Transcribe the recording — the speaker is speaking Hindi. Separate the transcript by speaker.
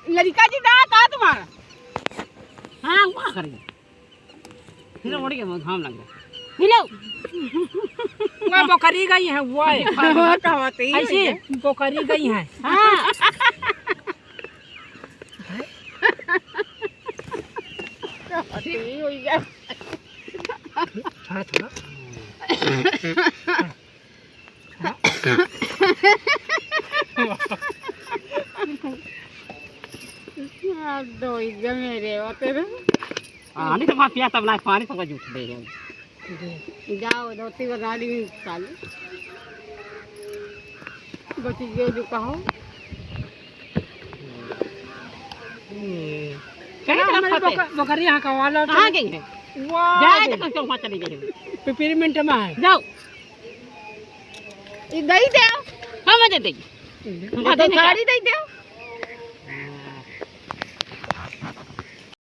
Speaker 1: लड़का जी दांत आ तुम्हारा। हाँ क्या करेंगे फिर उड़ के घाम लग गया मिलो
Speaker 2: वो बकरी गई है वो
Speaker 1: ऐसे
Speaker 2: बकरी गई है।
Speaker 1: हाँ
Speaker 2: थोड़ा थोड़ा
Speaker 1: दो मेरे तेरे पानी तो पिया तब ना पानी तो जूठ दे जाओ धोती बना ली साली बची गए जो कहो
Speaker 2: बकरी यहाँ का वाला
Speaker 1: कहाँ गई है जाए तो क्यों चली गई
Speaker 2: पिपरीमेंट में है।
Speaker 1: जाओ ये दही दे हम दे देगी साड़ी दे दे